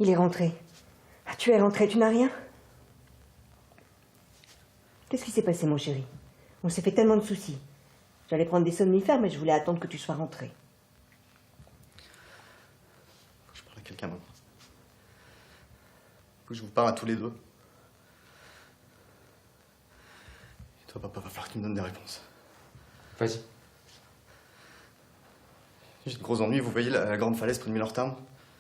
Il est rentré. Ah, tu es rentré, tu n'as rien? Qu'est-ce qui s'est passé, mon chéri? On s'est fait tellement de soucis. J'allais prendre des somnifères, mais je voulais attendre que tu sois rentré. Faut que je parle à quelqu'un maintenant. Faut que je vous parle à tous les deux. Et toi, papa, va falloir que tu me donnes des réponses. Vas-y. J'ai de gros ennuis, vous voyez la grande falaise près de Millertown?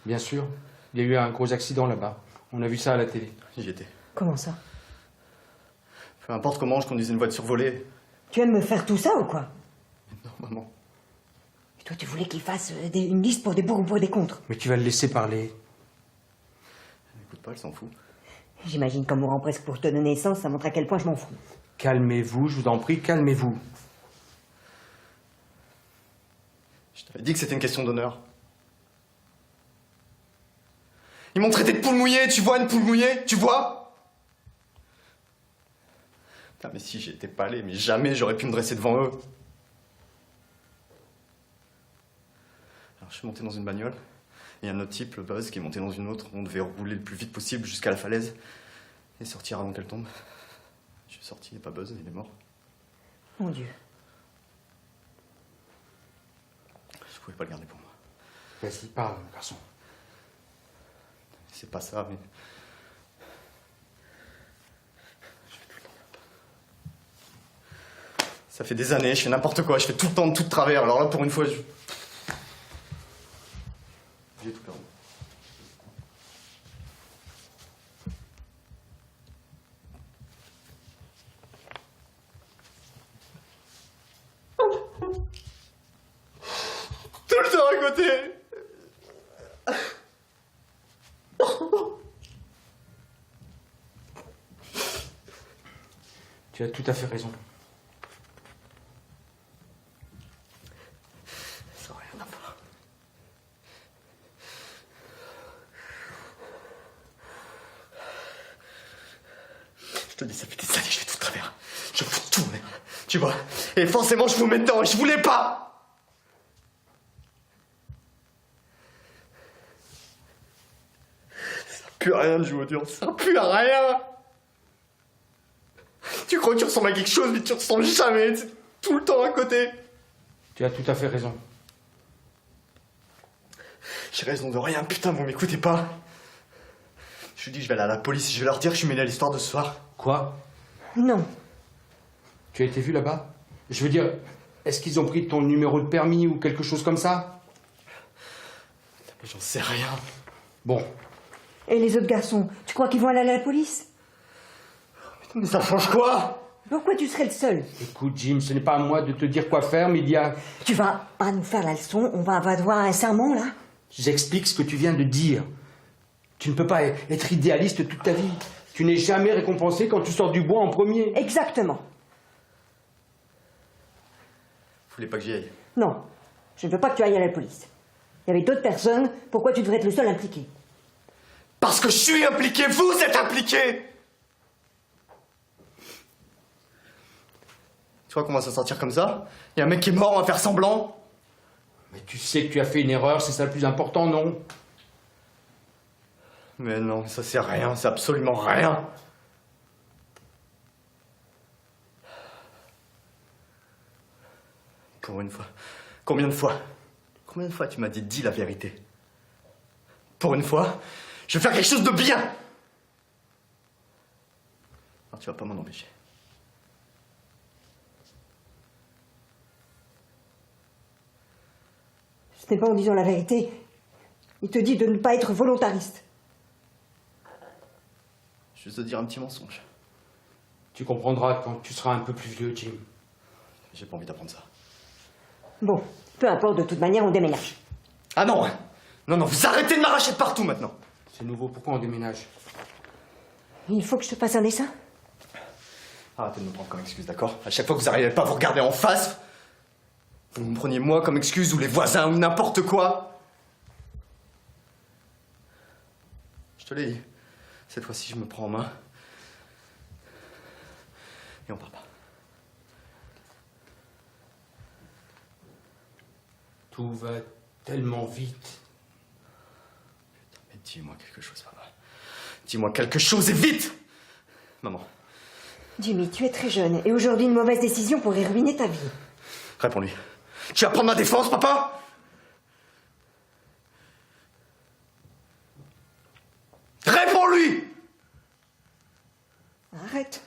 Bien sûr. Il y a eu un gros accident là-bas. On a vu ça à la télé. J'y étais. Comment ça? Peu importe comment, je conduisais une voiture volée. Tu aimes me faire tout ça ou quoi? Non, maman. Et toi, tu voulais qu'il fasse une liste pour des pour ou pour des contre? Mais tu vas le laisser parler. Elle m'écoute pas, elle s'en fout. J'imagine qu'en mourant presque pour te donner naissance, ça montre à quel point je m'en fous. Calmez-vous, je vous en prie, calmez-vous. Je t'avais dit que c'était une question d'honneur. Ils m'ont traité de poule mouillée, tu vois, une poule mouillée, tu vois? Putain, mais si j'y étais pas allé, mais jamais j'aurais pu me dresser devant eux. Alors je suis monté dans une bagnole, et il y a un autre type, le Buzz, qui est monté dans une autre. On devait rouler le plus vite possible jusqu'à la falaise, et sortir avant qu'elle tombe. Je suis sorti, il n'y a pas Buzz, il est mort. Mon Dieu. Je pouvais pas le garder pour moi. Vas-y, parle, garçon. C'est pas ça, mais... Ça fait des années, je fais n'importe quoi, je fais tout le temps de tout de travers. Alors là, pour une fois, J'ai tout perdu. Tout le temps à côté. Tu as tout à fait raison. Ça n'a rien à voir. Je te dis, ça fait des années que je fais tout de travers. Je fous tout, merde. Tu vois. Et forcément, je vous mets dedans et je voulais pas. Ça sert plus à rien de jouer au dur. Ça sert plus à rien. Tu crois que tu ressembles à quelque chose, mais tu ressembles jamais. C'est tout le temps à côté. Tu as tout à fait raison. J'ai raison de rien, putain, vous m'écoutez pas. Je vous dis, je vais aller à la police, je vais leur dire que je suis mêlé à l'histoire de ce soir. Quoi? Non. Tu as été vu là-bas? Je veux dire, est-ce qu'ils ont pris ton numéro de permis ou quelque chose comme ça? J'en sais rien. Bon. Et les autres garçons, tu crois qu'ils vont aller à la police? Mais ça change quoi? Pourquoi tu serais le seul? Écoute, Jim, ce n'est pas à moi de te dire quoi faire, mais il y a... Tu vas pas nous faire la leçon, on va avoir un sermon, là? J'explique ce que tu viens de dire. Tu ne peux pas être idéaliste toute ta vie. Tu n'es jamais récompensé quand tu sors du bois en premier. Exactement. Vous voulez pas que j'y aille? Non, je ne veux pas que tu ailles à la police. Il y avait d'autres personnes, pourquoi tu devrais être le seul impliqué? Parce que je suis impliqué, vous êtes impliqué. Tu vois qu'on va s'en sortir comme ça? Il y a un mec qui est mort, on va faire semblant. Mais tu sais que tu as fait une erreur, c'est ça le plus important, non? Mais non, ça c'est rien, c'est absolument rien. Pour une fois. Combien de fois? Combien de fois tu m'as dit, dis la vérité? Pour une fois, je vais faire quelque chose de bien. Alors tu vas pas m'en empêcher. Ce n'est pas en disant la vérité. Il te dit de ne pas être volontariste. Juste de dire un petit mensonge. Tu comprendras quand tu seras un peu plus vieux, Jim. J'ai pas envie d'apprendre ça. Bon, peu importe, de toute manière, on déménage. Ah non, hein. Non, non, vous arrêtez de m'arracher de partout maintenant. C'est nouveau, pourquoi on déménage? Il faut que je te fasse un dessin. Arrêtez de me prendre comme excuse, d'accord? À chaque fois que vous n'arrivez pas à vous regarder en face, vous me preniez moi comme excuse ou les voisins ou n'importe quoi. Je te l'ai dit. Cette fois-ci, je me prends en main. Et on part pas. Tout va tellement vite. Mais Dis-moi quelque chose, papa. Dis-moi quelque chose et vite! Maman. Jimmy, tu es très jeune et aujourd'hui une mauvaise décision pourrait ruiner ta vie. Réponds-lui. Tu vas prendre ma défense, papa? Réponds-lui! Arrête.